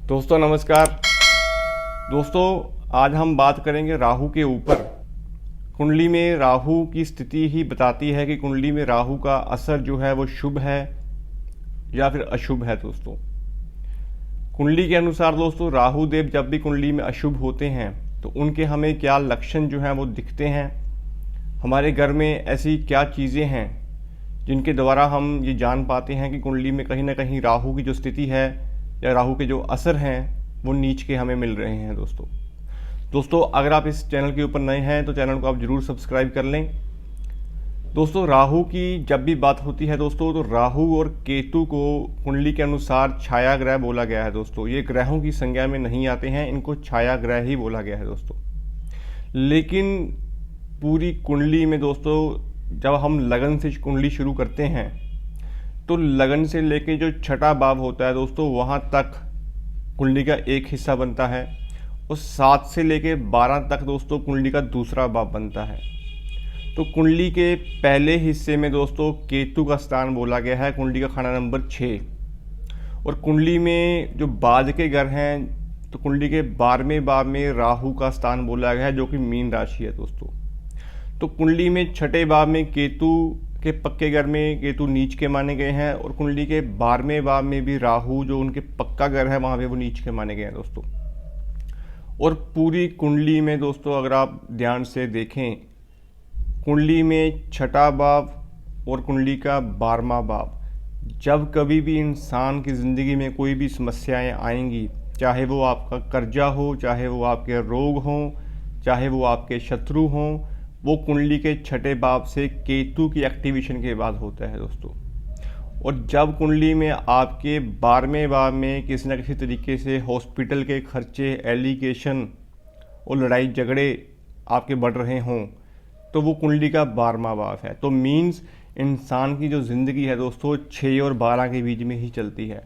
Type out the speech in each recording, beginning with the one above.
दोस्तों नमस्कार। दोस्तों आज हम बात करेंगे राहु के ऊपर। कुंडली में राहु की स्थिति ही बताती है कि कुंडली में राहु का असर जो है वो शुभ है या फिर अशुभ है। दोस्तों कुंडली के अनुसार दोस्तों राहु देव जब भी कुंडली में अशुभ होते हैं तो उनके हमें क्या लक्षण जो हैं वो दिखते हैं, हमारे घर में ऐसी क्या चीज़ें हैं जिनके द्वारा हम ये जान पाते हैं कि कुंडली में कहीं ना कहीं राहु की जो स्थिति है या राहु के जो असर हैं वो नीच के हमें मिल रहे हैं। दोस्तों अगर आप इस चैनल के ऊपर नए हैं तो चैनल को आप ज़रूर सब्सक्राइब कर लें। दोस्तों राहु की जब भी बात होती है दोस्तों तो राहु और केतु को कुंडली के अनुसार छाया ग्रह बोला गया है। दोस्तों ये ग्रहों की संज्ञा में नहीं आते हैं, इनको छाया ग्रह ही बोला गया है दोस्तों। लेकिन पूरी कुंडली में दोस्तों जब हम लगन से कुंडली शुरू करते हैं तो लगन से लेके जो छठा भाव होता है दोस्तों वहाँ तक कुंडली का एक हिस्सा बनता है और 7 से लेके 12 तक दोस्तों कुंडली का दूसरा भाव बनता है। तो कुंडली के पहले हिस्से में दोस्तों केतु का स्थान बोला गया है, कुंडली का खाना नंबर 6। और कुंडली में जो बाद के घर हैं तो कुंडली के 12वें भाव में राहु का स्थान बोला गया है जो कि मीन राशि है दोस्तों। तो कुंडली में छठे भाव में केतु के पक्के घर में केतु नीच के माने गए हैं और कुंडली के 12वें भाव में भी राहु जो उनके पक्का घर है वहाँ पे वो नीच के माने गए हैं दोस्तों। और पूरी कुंडली में दोस्तों अगर आप ध्यान से देखें, कुंडली में छठा भाव और कुंडली का 12वां भाव, जब कभी भी इंसान की ज़िंदगी में कोई भी समस्याएं आएंगी, चाहे वो आपका कर्जा हो, चाहे वो आपके रोग हों, चाहे वो आपके शत्रु हों, वो कुंडली के छठे भाव से केतु की एक्टिवेशन के बाद होता है दोस्तों। और जब कुंडली में आपके 12वें भाव में किसी न किसी तरीके से हॉस्पिटल के खर्चे, एलिगेशन और लड़ाई झगड़े आपके बढ़ रहे हों तो वो कुंडली का 12वां भाव है। तो मीन्स इंसान की जो ज़िंदगी है दोस्तों 6 और 12 के बीच में ही चलती है।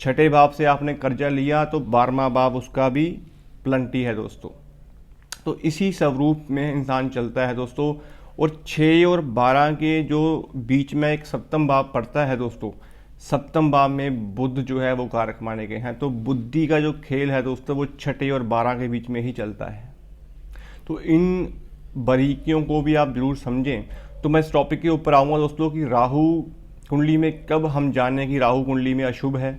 छठे भाव से आपने कर्जा लिया तो 12वां भाव उसका भी प्लंटी है दोस्तों। तो इसी स्वरूप में इंसान चलता है दोस्तों। और 6 और 12 के जो बीच में एक सप्तम भाव पड़ता है दोस्तों, सप्तम भाव में बुध जो है वो कारक माने गए हैं। तो बुद्धि का जो खेल है दोस्तों वो 6 और 12 के बीच में ही चलता है। तो इन बारीकियों को भी आप जरूर समझें। तो मैं इस टॉपिक के ऊपर आऊँगा दोस्तों कि राहु कुंडली में कब हम जानें कि राहु कुंडली में अशुभ है।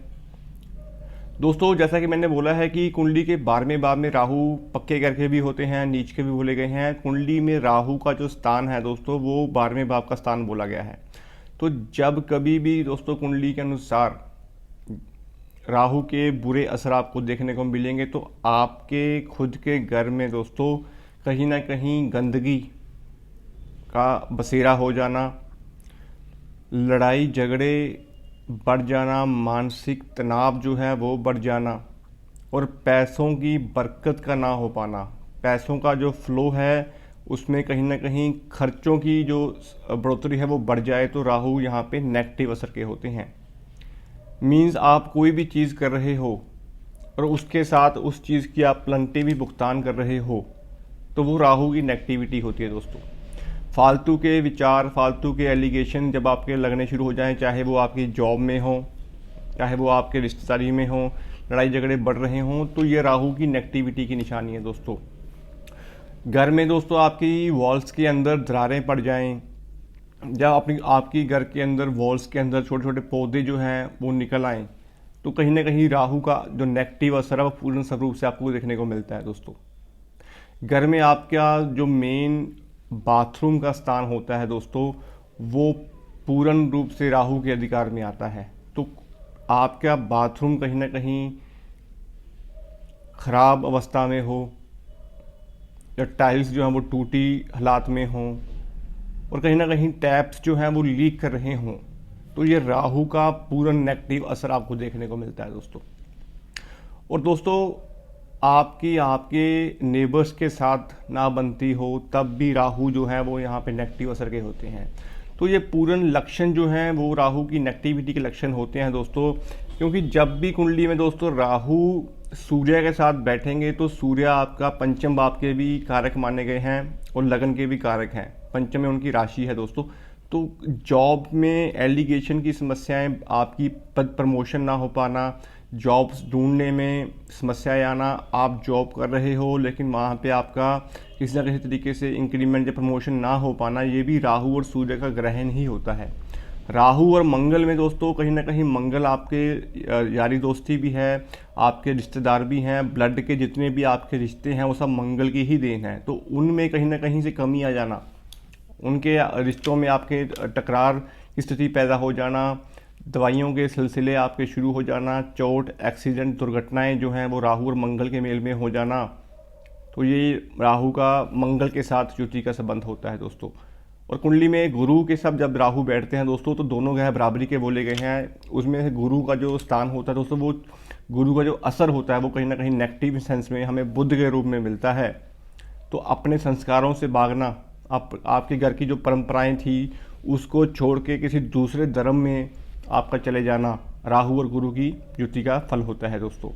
दोस्तों जैसा कि मैंने बोला है कि कुंडली के 12वें भाव में राहु पक्के घर के भी होते हैं, नीच के भी बोले गए हैं। कुंडली में राहु का जो स्थान है दोस्तों वो 12वें भाव का स्थान बोला गया है। तो जब कभी भी दोस्तों कुंडली के अनुसार राहु के बुरे असर आपको देखने को मिलेंगे तो आपके खुद के घर में दोस्तों कहीं ना कहीं गंदगी का बसेरा हो जाना, लड़ाई झगड़े बढ़ जाना, मानसिक तनाव जो है वो बढ़ जाना और पैसों की बरकत का ना हो पाना, पैसों का जो फ्लो है उसमें कहीं ना कहीं खर्चों की जो बढ़ोतरी है वो बढ़ जाए तो राहु यहाँ पे नेगेटिव असर के होते हैं। मीन्स आप कोई भी चीज़ कर रहे हो और उसके साथ उस चीज़ की आप प्लंटी भी भुगतान कर रहे हो तो वो राहु की नेगेटिविटी होती है दोस्तों। फालतू के विचार, फालतू के एलिगेशन जब आपके लगने शुरू हो जाएं, चाहे वो आपकी जॉब में हो, चाहे वो आपके रिश्तेदारी में हो, लड़ाई झगड़े बढ़ रहे हों, तो ये राहु की नेगेटिविटी की निशानी है दोस्तों। घर में दोस्तों आपकी वॉल्स के अंदर दरारें पड़ जाएं, जब आपकी घर के अंदर वॉल्स के अंदर छोटे छोटे पौधे जो हैं वो निकल आएँ तो कहीं ना कहीं राहु का जो नेगेटिव असर है वो पूर्ण स्वरूप से आपको देखने को मिलता है दोस्तों। घर में आपका जो मेन बाथरूम का स्थान होता है दोस्तों वो पूर्ण रूप से राहु के अधिकार में आता है। तो आपका बाथरूम कहीं ना कहीं ख़राब अवस्था में हो या टाइल्स जो हैं वो टूटी हालात में हों और कहीं ना कहीं टैप्स जो हैं वो लीक कर रहे हों तो ये राहु का पूर्ण नेगेटिव असर आपको देखने को मिलता है दोस्तों। और दोस्तों आपके नेबर्स के साथ ना बनती हो तब भी राहु जो है वो यहाँ पे नेगेटिव असर के होते हैं। तो ये पूर्ण लक्षण जो हैं वो राहु की नेगेटिविटी के लक्षण होते हैं दोस्तों। क्योंकि जब भी कुंडली में दोस्तों राहु सूर्य के साथ बैठेंगे तो सूर्य आपका पंचम भाव के भी कारक माने गए हैं और लगन के भी कारक हैं, पंचम में उनकी राशि है दोस्तों। तो जॉब में एलिगेशन की समस्याएं, आपकी पद प्रमोशन ना हो पाना, जॉब्स ढूंढने में समस्याएं आना, आप जॉब कर रहे हो लेकिन वहाँ पे आपका किसी न किसी तरीके से इंक्रीमेंट या प्रमोशन ना हो पाना, ये भी राहु और सूर्य का ग्रहण ही होता है। राहु और मंगल में दोस्तों कहीं ना कहीं मंगल आपके यारी दोस्ती भी है, आपके रिश्तेदार भी हैं, ब्लड के जितने भी आपके रिश्ते हैं वो सब मंगल की ही देन है। तो उनमें कहीं ना कहीं से कमी आ जाना, उनके रिश्तों में आपके टकरार की स्थिति पैदा हो जाना, दवाइयों के सिलसिले आपके शुरू हो जाना, चोट, एक्सीडेंट, दुर्घटनाएं जो हैं वो राहु और मंगल के मेल में हो जाना, तो ये राहु का मंगल के साथ युति का संबंध होता है दोस्तों। और कुंडली में गुरु के साथ जब राहु बैठते हैं दोस्तों, तो दोनों ग्रह बराबरी के बोले गए हैं। उसमें से गुरु का जो स्थान होता है दोस्तों, वो गुरु का जो असर होता है वो कहीं ना कहीं नेगेटिव सेंस में हमें बुध के रूप में मिलता है। तो अपने संस्कारों से भागना, आपके घर की जो परंपराएं थी उसको छोड़ के किसी दूसरे धर्म में आपका चले जाना, राहु और गुरु की युति का फल होता है दोस्तों।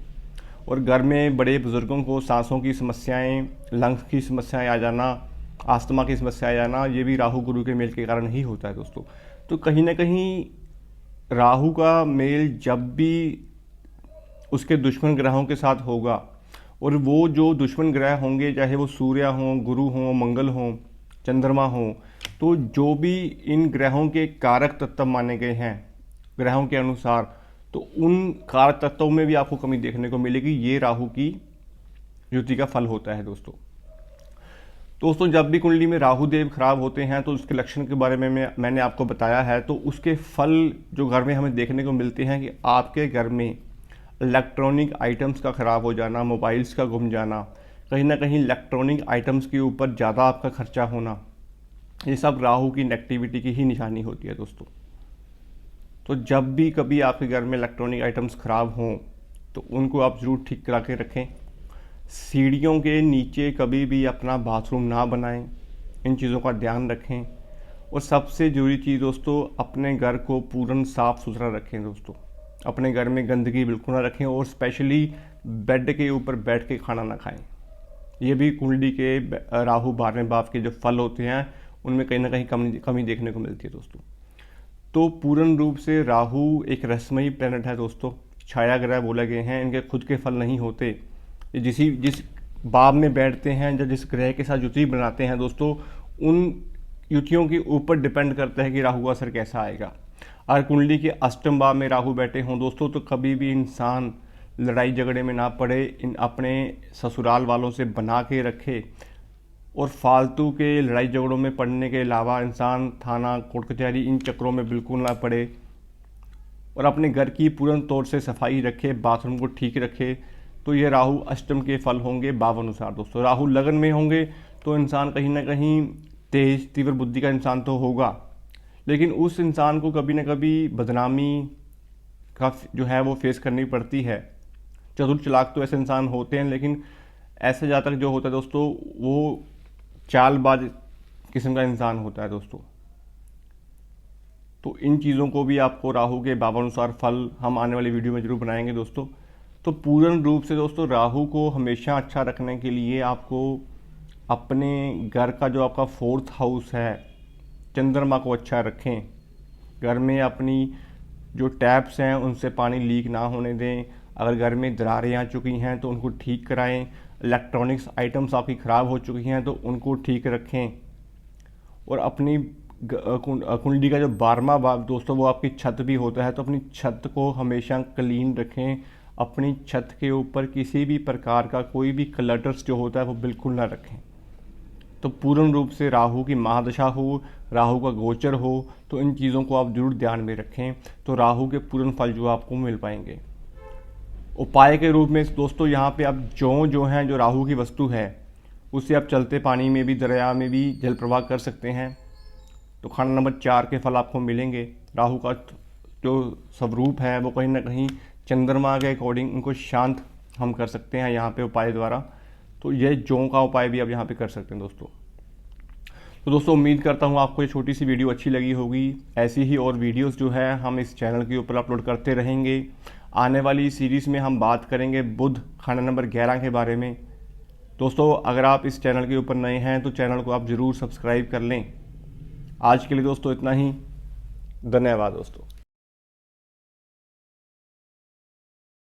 और घर में बड़े बुजुर्गों को सांसों की समस्याएं, लंग्स की समस्याएं आ जाना, आस्थमा की समस्या आ जाना, ये भी राहु गुरु के मेल के कारण ही होता है दोस्तों। तो कहीं ना कहीं राहु का मेल जब भी उसके दुश्मन ग्रहों के साथ होगा, और वो जो दुश्मन ग्रह होंगे चाहे वो सूर्य हों, गुरु हों, मंगल हों, चंद्रमा हों, तो जो भी इन ग्रहों के कारक तत्व माने गए हैं ग्रहों के अनुसार, तो उन कारक तत्वों में भी आपको कमी देखने को मिलेगी। ये राहु की युति का फल होता है दोस्तों जब भी कुंडली में राहु देव खराब होते हैं तो उसके लक्षण के बारे में मैंने आपको बताया है। तो उसके फल जो घर में हमें देखने को मिलते हैं कि आपके घर में इलेक्ट्रॉनिक आइटम्स का ख़राब हो जाना, मोबाइल्स का गुम जाना, कहीं ना कहीं इलेक्ट्रॉनिक आइटम्स के ऊपर ज़्यादा आपका खर्चा होना, ये सब राहु की नेगेटिविटी की ही निशानी होती है दोस्तों। तो जब भी कभी आपके घर में इलेक्ट्रॉनिक आइटम्स ख़राब हों तो उनको आप ज़रूर ठीक करा के रखें। सीढ़ियों के नीचे कभी भी अपना बाथरूम ना बनाएं, इन चीज़ों का ध्यान रखें। और सबसे ज़रूरी चीज़ दोस्तों, अपने घर को पूर्ण साफ़ सुथरा रखें दोस्तों। अपने घर में गंदगी बिल्कुल ना रखें, और स्पेशली बेड के ऊपर बैठ के खाना ना खाएं। ये भी कुंडली के राहु 12वें भाव के जो फल होते हैं उनमें कहीं ना कहीं कमी देखने को मिलती है दोस्तों। तो पूर्ण रूप से राहु एक रहस्यमयी प्लैनेट है दोस्तों, छाया ग्रह बोले गए हैं। इनके खुद के फल नहीं होते, ये जिस भाव में बैठते हैं या जिस ग्रह के साथ युति बनाते हैं दोस्तों, उन युतियों के ऊपर डिपेंड करता है कि राहु का असर कैसा आएगा। अगर कुंडली के अष्टम भाव में राहु बैठे हों दोस्तों, तो कभी भी इंसान लड़ाई झगड़े में ना पड़े, अपने ससुराल वालों से बना के रखे, और फालतू के लड़ाई झगड़ों में पड़ने के अलावा इंसान थाना, कोर्ट कचहरी, इन चक्रों में बिल्कुल ना पड़े, और अपने घर की पूर्ण तौर से सफाई रखे, बाथरूम को ठीक रखे। तो ये राहु अष्टम के फल होंगे भाव अनुसार दोस्तों। राहु लगन में होंगे तो इंसान कहीं ना कहीं तेज तीव्र बुद्धि का इंसान तो होगा, लेकिन उस इंसान को कभी ना कभी बदनामी का जो है वो फेस करनी पड़ती है। चतुर चालाक तो ऐसे इंसान होते हैं, लेकिन ऐसे ज़्यादातर जो होता है दोस्तों वो चालबाज किस्म का इंसान होता है दोस्तों। तो इन चीज़ों को भी आपको राहु के भावानुसार फल हम आने वाली वीडियो में जरूर बनाएंगे दोस्तों। तो पूर्ण रूप से दोस्तों राहु को हमेशा अच्छा रखने के लिए आपको अपने घर का जो आपका 4th हाउस है, चंद्रमा को अच्छा रखें। घर में अपनी जो टैप्स हैं उनसे पानी लीक ना होने दें। अगर घर में दरारें आ चुकी हैं तो उनको ठीक कराएं। इलेक्ट्रॉनिक्स आइटम्स आपकी ख़राब हो चुकी हैं तो उनको ठीक रखें। और अपनी कुंडली का जो 12वां भाव दोस्तों वो आपकी छत भी होता है, तो अपनी छत को हमेशा क्लीन रखें। अपनी छत के ऊपर किसी भी प्रकार का कोई भी क्लटर्स जो होता है वो बिल्कुल ना रखें। तो पूर्ण रूप से राहु की महादशा हो, राहु का गोचर हो, तो इन चीज़ों को आप जरूर ध्यान में रखें, तो राहु के पूर्ण फल जो आपको मिल पाएंगे। उपाय के रूप में दोस्तों यहाँ पे आप जो हैं जो राहु की वस्तु है उससे आप चलते पानी में भी, दरिया में भी जल प्रवाह कर सकते हैं। तो खाना नंबर 4 के फल आपको मिलेंगे। राहु का जो स्वरूप है वो कहीं ना कहीं चंद्रमा के अकॉर्डिंग उनको शांत हम कर सकते हैं यहाँ पे उपाय द्वारा। तो ये जौ का उपाय भी आप यहाँ पे कर सकते हैं दोस्तों। तो दोस्तों उम्मीद करता हूँ आपको ये छोटी सी वीडियो अच्छी लगी होगी। ऐसी ही और वीडियोस जो है हम इस चैनल के ऊपर अपलोड करते रहेंगे। आने वाली सीरीज़ में हम बात करेंगे बुध खाना नंबर 11 के बारे में। दोस्तों अगर आप इस चैनल के ऊपर नए हैं तो चैनल को आप ज़रूर सब्सक्राइब कर लें। आज के लिए दोस्तों इतना ही। धन्यवाद दोस्तों।